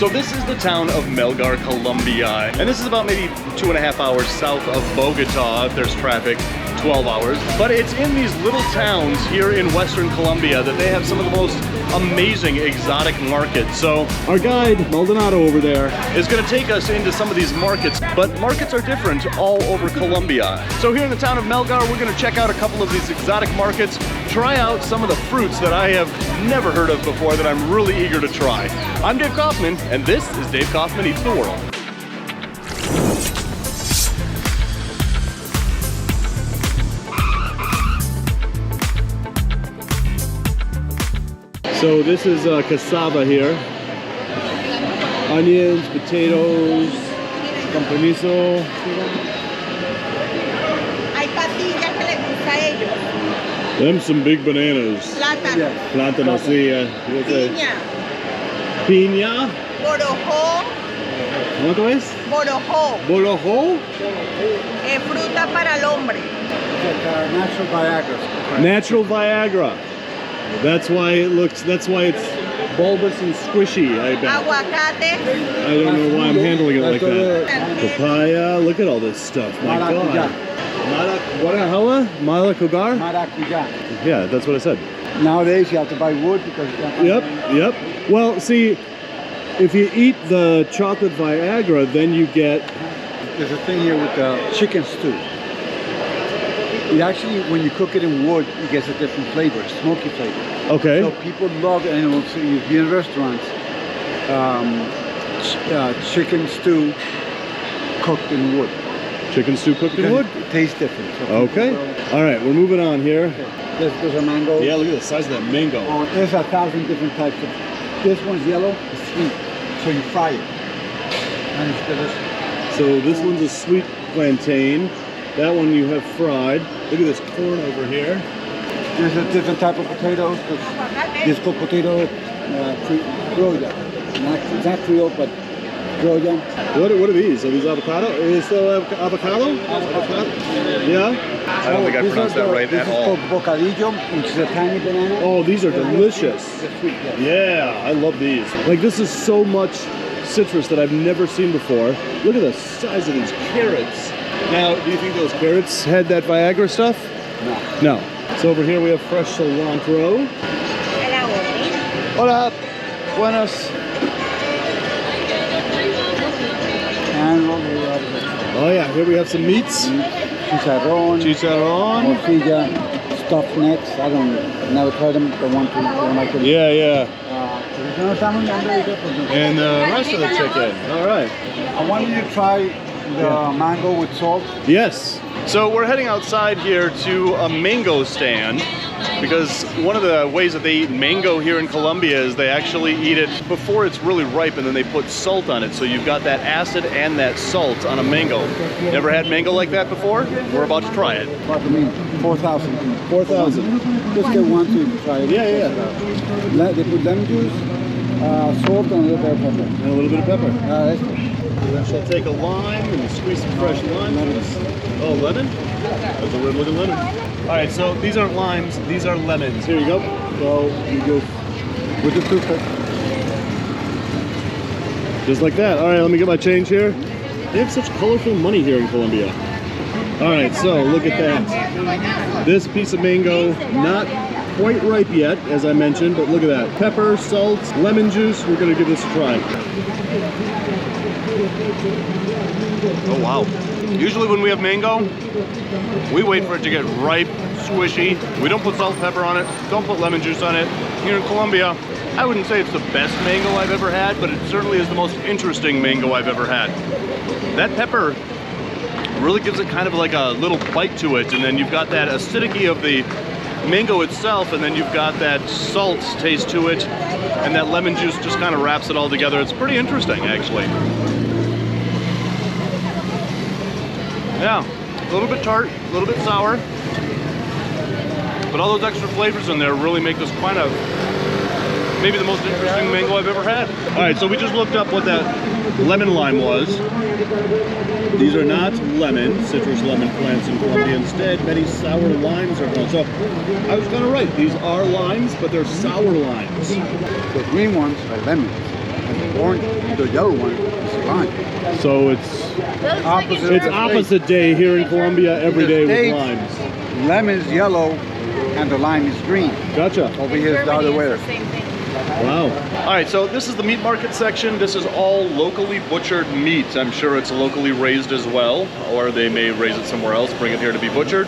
So this is the town of Melgar, Colombia, and this is about maybe 2.5 hours south of Bogota if there's traffic, 12 hours. But it's in these little towns here in Western Colombia that they have some of the most amazing exotic markets. So our guide, Maldonado over there, is gonna take us into some of these markets, but markets are different all over Colombia. So here in the town of Melgar, we're gonna check out a couple of these exotic markets, try out some of the fruits that I have never heard of before that I'm really eager to try. I'm Dave Kaufman, and this is Dave Kaufman Eats the World. So this is cassava here. Onions, potatoes, compromiso. Hay patillas que les gusta a ellos. Them some big bananas. Plátano. Plátano, sí. Piña. Piña. Borojó. ¿Cuánto es? Borojó. Bolojo. Fruta para el hombre. Natural Viagra. Natural Viagra. That's why it's bulbous and squishy, I bet. Aguacate. I don't know why I'm handling it like that. Papaya, look at all this stuff, my God. What? Malacugar? Maracuja. Yeah, that's what I said. Nowadays you have to buy wood because you can't find Yep. Well, see, if you eat the chocolate Viagra, then you get... There's a thing here with chicken stew. It actually, when you cook it in wood, it gets a different flavor, smoky flavor. Okay. So people love, and you'll see in restaurants, chicken stew cooked in wood. Chicken stew cooked in wood? It tastes different. So Okay. All right, we're moving on here. Okay. There's a mango. Yeah, look at the size of that mango. Oh, there's 1,000 different types of. This one's yellow, it's sweet, so you fry it, and it's delicious. So this one's a sweet plantain. That one you have fried. Look at this corn over here. There's a different type of potatoes. This called potato Croya. Not Creole, but Croya. What are these? Are these avocado? Is this avocado? Avocado? Yeah? I don't think I pronounced that right at all. This is called bocadillo, which is a tiny banana. Oh, these are delicious. They're sweet, yes. Yeah, I love these. Like, this is so much citrus that I've never seen before. Look at the size of these carrots. Now, do you think those carrots had that Viagra stuff? No. No. So over here we have fresh cilantro. Hola. Buenas. And Oh yeah, here we have some meats. chicharrón, Chicharrón. morcilla, stuffed necks. Never tried them, but want to. Yeah. And the rest of the chicken. All right. I want you to try the mango with salt. Yes. So we're heading outside here to a mango stand because one of the ways that they eat mango here in Colombia is they actually eat it before it's really ripe and then they put salt on it. So you've got that acid and that salt on a mango. Never had mango like that before? We're about to try it. What do you mean? 4,000. 4,000. Just get one to try it. Yeah. They put lemon juice, salt, and a little bit of pepper. And a little bit of pepper. That's good. Then she'll take a lime and squeeze some fresh lime juice. Oh, lemon? That's a weird looking lemon. All right, so these aren't limes, these are lemons. Here you go. So you go With the toothpick. just like that. All right, let me get my change here. They have such colorful money here in Colombia. All right, so look at that. This piece of mango, not quite ripe yet, as I mentioned, but look at that. Pepper, salt, lemon juice. We're gonna give this a try. Oh, wow. Usually when we have mango, we wait for it to get ripe, squishy. We don't put salt and pepper on it, don't put lemon juice on it. Here in Colombia, I wouldn't say it's the best mango I've ever had, but it certainly is the most interesting mango I've ever had. That pepper really gives it kind of like a little bite to it, and then you've got that acidity of the mango itself, and then you've got that salt taste to it, and that lemon juice just kind of wraps it all together. It's pretty interesting, actually. Yeah, a little bit tart, a little bit sour, but all those extra flavors in there really make this kind of maybe the most interesting mango I've ever had. All right, so we just looked up what that lemon lime was. These are not lemon, citrus lemon plants in Colombia. Instead, many sour limes are grown. So I was kind of right. These are limes, but they're sour limes. The green ones are lemons, Orange, the yellow one is lime. So it's opposite day here in Colombia every day with limes. Lemon is yellow and the lime is green. Gotcha. Over here is the other way. Wow. All right, so this is the meat market section. This is all locally butchered meat. I'm sure it's locally raised as well, or they may raise it somewhere else, bring it here to be butchered.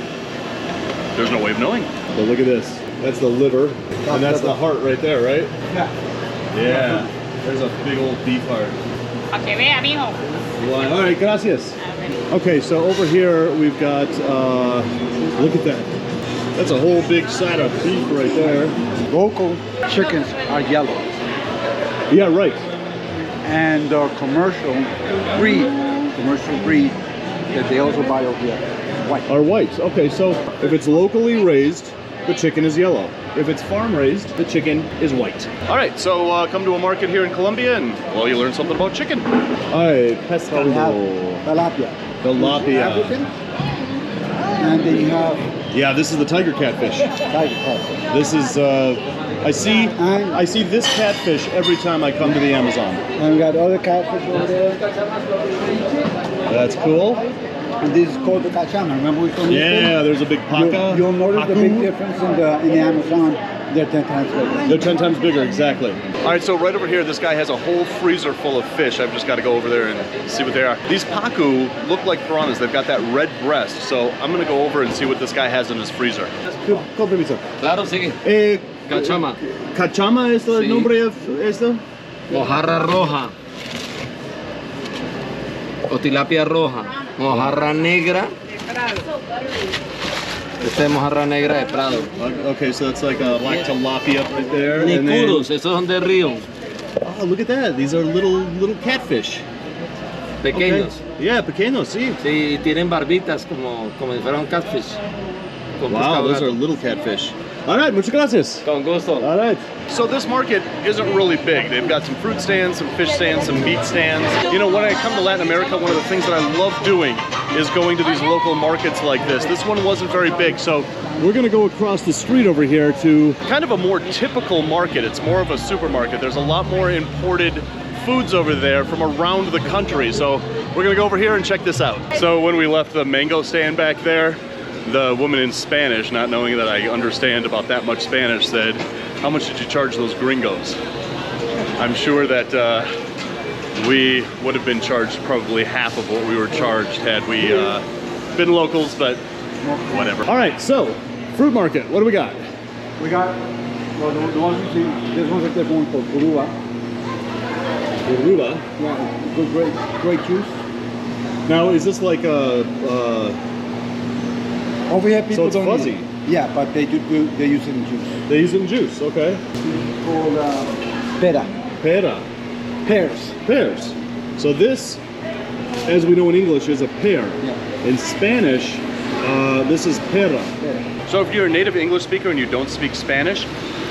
There's no way of knowing. But look at this. That's the liver, and that's the heart right there, right? Yeah. Yeah. There's a big old beef heart. Pa' que vea, mijo. All right, gracias. Okay, so over here we've got, look at that. That's a whole big side of beef right there. Local chickens are yellow. Yeah, right. And the commercial breed that they also buy over here, white. Are white. Okay, so if it's locally raised, the chicken is yellow. If it's farm raised, the chicken is white. All right, so come to a market here in Colombia and, well, you learn something about chicken. Ay, pescado. We have tilapia. Tilapia. And then you have Yeah, this is the tiger catfish. tiger catfish. This is, I see this catfish every time I come to the Amazon. And we got other catfish over there. That's cool. And this is called the cachama. Remember we told you? Yeah, there's a big paca. You'll notice the big difference in the Amazon. They're 10 times bigger. They're 10 times bigger, exactly. All right, so right over here, this guy has a whole freezer full of fish. I've just got to go over there and see what they are. These pacu look like piranhas. They've got that red breast. So I'm going to go over and see what this guy has in his freezer. ¿Con permiso? Claro, sí. Cachama. ¿Cachama es el Sí. nombre de esto? Mojarra roja. O tilapia roja. Mojarra negra. Esta es mojarra negra de Prado. Okay, so it's like a black tilapia right there. and then- Nicuros, esos son de río. Oh, look at that. These are little catfish. Pequeños. Okay. Yeah, pequeños, sí. Sí, tienen barbitas como si fuera un catfish. Con Wow, pescado those gato. are little catfish. All right, muchas gracias. Con gusto. All right. So this market isn't really big. They've got some fruit stands, some fish stands, some meat stands. You know, when I come to Latin America, one of the things that I love doing is going to these local markets like this. This one wasn't very big, so we're gonna go across the street over here to kind of a more typical market. It's more of a supermarket. There's a lot more imported foods over there from around the country. So we're gonna go over here and check this out. So when we left the mango stand back there, the woman in Spanish, not knowing that I understand about that much Spanish, said, "How much did you charge those gringos?" I'm sure that we would have been charged probably half of what we were charged had we been locals, but whatever. All right, so fruit market, what do we got? We got, well, the ones you see, this one's a different one called Curuba. Ruba. Yeah, good, great juice. Now, is this like a Over here, people So it's don't fuzzy. use it. Yeah, but they use it in juice. they use it in juice? Okay. It's called pera. Pera. Pears. Pears. So this, as we know in English, is a pear. Yeah. In Spanish, this is pera. Pera. So if you're a native English speaker and you don't speak Spanish,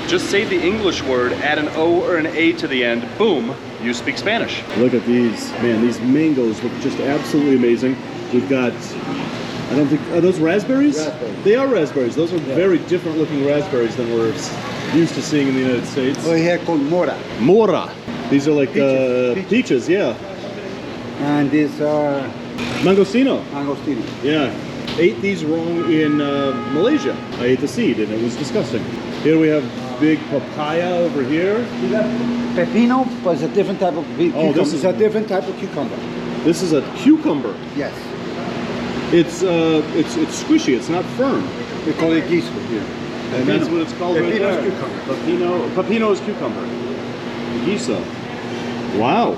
just say the English word, add an O or an A to the end, boom, you speak Spanish. Look at these, man, these mangoes look just absolutely amazing. We've got, I don't think, are those raspberries? Raspberries. They are raspberries. Those are very different looking raspberries than we're used to seeing in the United States. Over here called mora. Mora. These are like Peaches. peaches, yeah. And these are Mangostino. mangostino. Yeah. Ate these wrong in Malaysia. I ate the seed and it was disgusting. Here we have big papaya over here. Pepino, but it's a different type of cucumber. this is- It's a different type of cucumber. This is a cucumber. Yes. It's squishy. It's not firm. We call it guiso here. And that's what it's called right Pepino's there. cucumber. Pepino is cucumber. Guiso. Wow.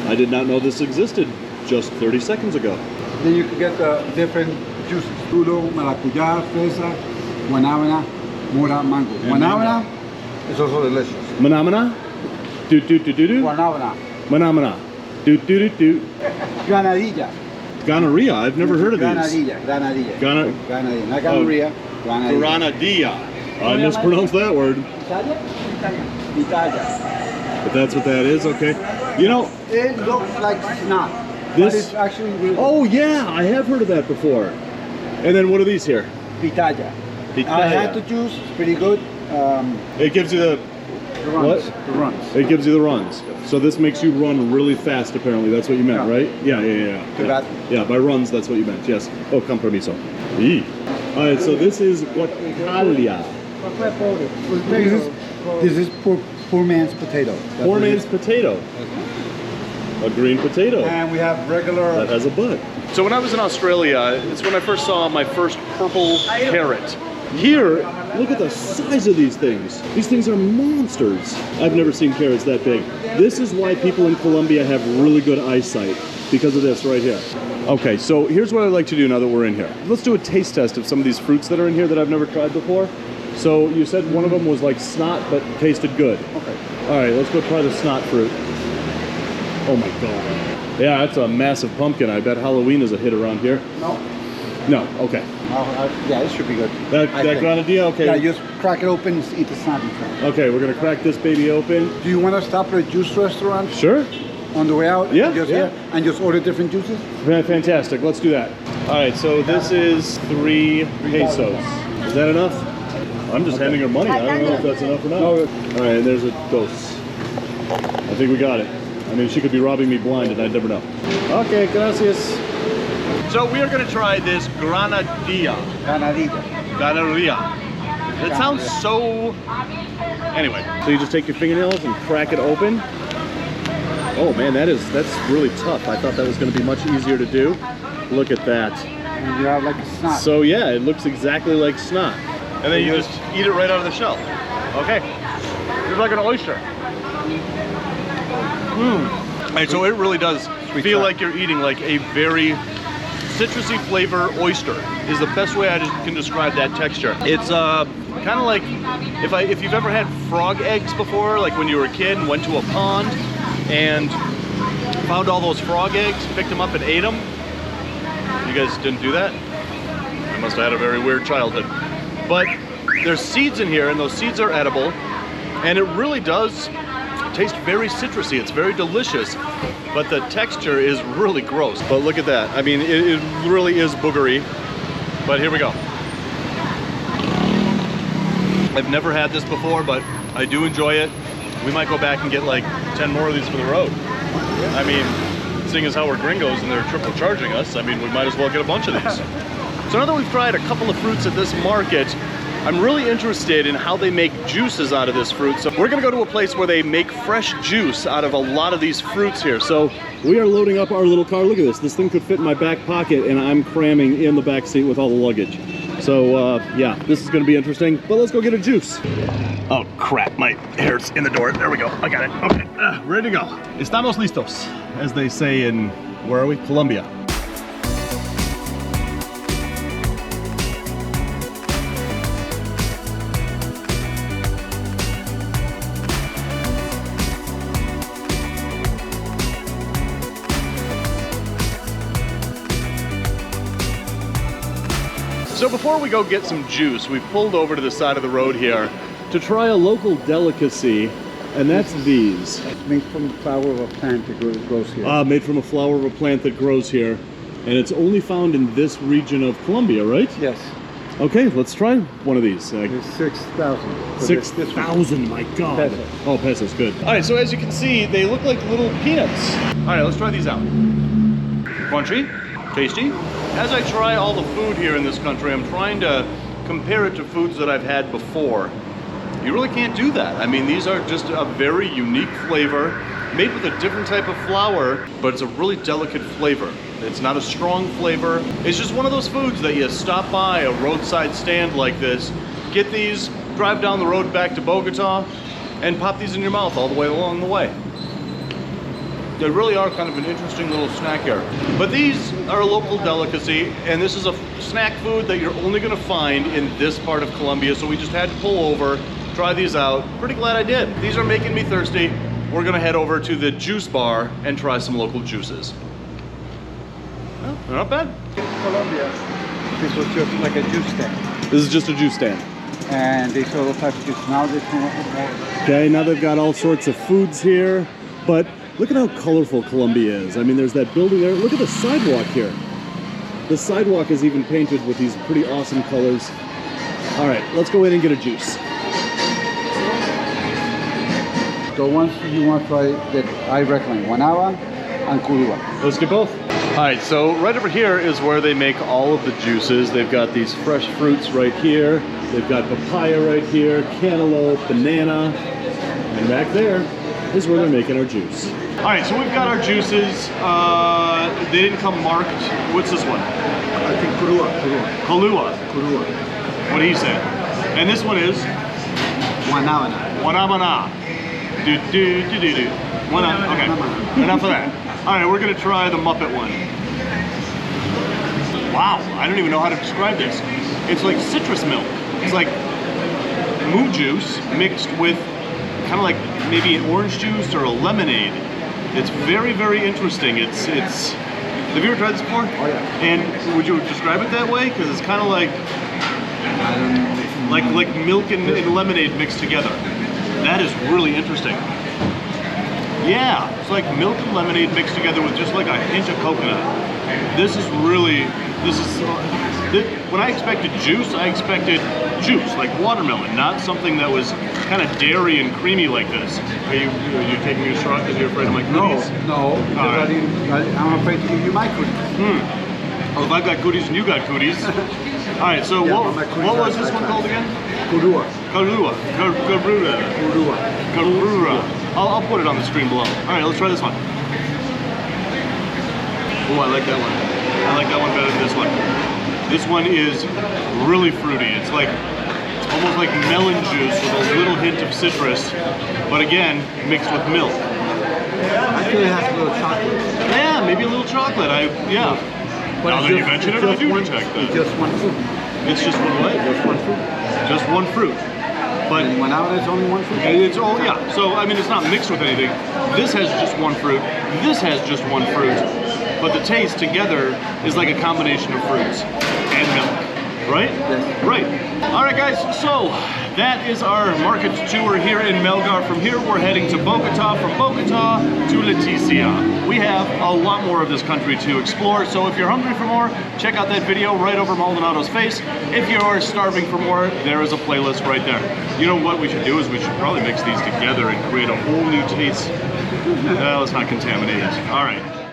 I did not know this existed just 30 seconds ago. Then you can get the different juices. Tulo, maracuyá, fresa, guanábana, mora, mango. Guanábana is also delicious. Manamana? Do do do do do. Guanábana. Manamana. Do do do do. Granadilla. Gonorrhea. I've never heard of these. Granadilla. Gana- Granadilla. Not gonorrhea. Granadilla. Granadilla. I mispronounced that word, Italia? Italia. but that's what that is. Okay. You know, It looks like snot. But This- it's actually really oh yeah, I have heard of that before. And then what are these here? pitaya. Pitaya. I had the juice. It's pretty good. It gives you the The runs. What? The runs. it gives you the runs. So this makes you run really fast, apparently. That's what you meant, right? Yeah. Yeah, by runs, that's what you meant, yes. Oh, compromiso. All right, so this is guacamaya. This is poor man's potato. Poor man's potato. A green potato. And we have regular... That has a bud. So when I was in Australia, it's when I first saw my first purple carrot. Here, look at the size of these things. These things are monsters. I've never seen carrots that big. This is why people in Colombia have really good eyesight, because of this right here. Okay, so here's what I'd like to do now that we're in here. Let's do a taste test of some of these fruits that are in here that I've never tried before. So you said one of them was like snot, but tasted good. Okay. All right, let's go try the snot fruit. Oh my God. Yeah, that's a massive pumpkin. I bet Halloween is a hit around here. No. No, okay. Yeah, it should be good. That granadilla, okay. Yeah, just crack it open, eat the snot inside. Okay, we're gonna crack this baby open. Do you want to stop at a juice restaurant? Sure. On the way out? Yeah, And just order different juices? Fantastic, let's do that. All right, so this is 3 pesos. Is that enough? I'm just handing her money. I don't know if that's enough or not. All right, and there's a dos. I think we got it. I mean, she could be robbing me blind and I'd never know. Okay, gracias. So we are going to try this granadilla. Granadilla. It sounds so... Anyway, so you just take your fingernails and crack it open. Oh man, that's really tough. I thought that was going to be much easier to do. Look at that. And you have like a snot. So yeah, it looks exactly like snot. And then you just eat it right out of the shell. Okay. It's like an oyster. And so it really does feel like you're eating like a very citrusy flavor oyster is the best way I can describe that texture. It's kind of like if you've ever had frog eggs before, like when you were a kid and went to a pond and found all those frog eggs, picked them up and ate them. You guys didn't do that? I must have had a very weird childhood. But there's seeds in here and those seeds are edible and it really does taste very citrusy. It's very delicious, but the texture is really gross. But look at that. I mean, it really is boogery. But here we go. I've never had this before, but I do enjoy it. We might go back and get like 10 more of these for the road. I mean, seeing as how we're gringos and they're triple charging us, I mean, we might as well get a bunch of these. So now that we've tried a couple of fruits at this market, I'm really interested in how they make juices out of this fruit. So we're gonna go to a place where they make fresh juice out of a lot of these fruits here. So we are loading up our little car. Look at this. This thing could fit in my back pocket and I'm cramming in the back seat with all the luggage. So yeah, this is gonna be interesting, but let's go get a juice. Oh crap, my hair's in the door. There we go, I got it. Okay, ready to go. Estamos listos, as they say in, where are we? Colombia. So before we go get some juice, we pulled over to the side of the road here to try a local delicacy, and that's these. It's made from the flower of a plant that grows here. Made from a flower of a plant that grows here, and it's only found in this region of Colombia, right? Yes. Okay, let's try one of these. It's 6,000. 6,000, my God. Pesos. Oh, pesos, good. All right, so as you can see, they look like little peanuts. All right, let's try these out. Crunchy, tasty. As I try all the food here in this country, I'm trying to compare it to foods that I've had before. You really can't do that. I mean, these are just a very unique flavor, made with a different type of flour, but it's a really delicate flavor. It's not a strong flavor. It's just one of those foods that you stop by a roadside stand like this, get these, drive down the road back to Bogota, and pop these in your mouth all the way along the way. They really are kind of an interesting little snack here. But these are a local delicacy, and this is a snack food that you're only gonna find in this part of Colombia, so we just had to pull over, try these out. Pretty glad I did. These are making me thirsty. We're gonna head over to the juice bar and try some local juices. Well, they're not bad. In Colombia, this was just like a juice stand. This is just a juice stand. And they sell all types of juice. Now they come up with more. Okay, now they've got all sorts of foods here, but look at how colorful Colombia is. I mean, there's that building there. Look at the sidewalk here. The sidewalk is even painted with these pretty awesome colors. All right, let's go in and get a juice. The ones you want to try that I recommend, guanaba and curua. Let's get both. All right, so right over here is where they make all of the juices. They've got these fresh fruits right here. They've got papaya right here, cantaloupe, banana, and back there is where they're making our juice. All right, so we've got our juices. They didn't come marked. What's this one? I think curua. Kalua. What do you say? And this one is? Guanaba. Wanamana. Do. Okay, enough of that. All right, we're gonna try the Muppet one. Wow, I don't even know how to describe this. It's like citrus milk. It's like moo juice mixed with kind of like maybe an orange juice or a lemonade. It's very, very interesting. It's. Have you ever tried this before? Oh yeah. And would you describe it that way? Because it's kind of like milk and lemonade mixed together. That is really interesting. Yeah, it's like milk and lemonade mixed together with just like a hint of coconut. When I expected juice, I expected juice, like watermelon, not something that was kind of dairy and creamy like this. Are you taking me a shot because you're afraid of my cooties? No, because I'm afraid to give you my cooties. Well, if I've got cooties and you got cooties. All right, so Yeah, what was this one called again? Curua. I'll put it on the screen below. All right, let's try this one. Oh, I like that one. I like that one better than this one. This one is really fruity. It's almost like melon juice with a little hint of citrus, but again, mixed with milk. I feel it has a little chocolate. Yeah, maybe a little chocolate. Yeah. But Now that you mention it, I do detect that. It's just one fruit. It's just one what? Just one fruit. Just one fruit. But And guanaba is only one fruit? it's all, yeah. So, I mean, it's not mixed with anything. This has just one fruit. This has just one fruit. But the taste together is like a combination of fruits and milk. Right? Yes. Right. All right, guys. So that is our market tour here in Melgar. From here, we're heading to Bogota. From Bogota to Leticia. We have a lot more of this country to explore. So if you're hungry for more, check out that video right over Maldonado's face. If you're starving for more, there is a playlist right there. You know what we should do is we should probably mix these together and create a whole new taste. Let's not contaminate it. All right.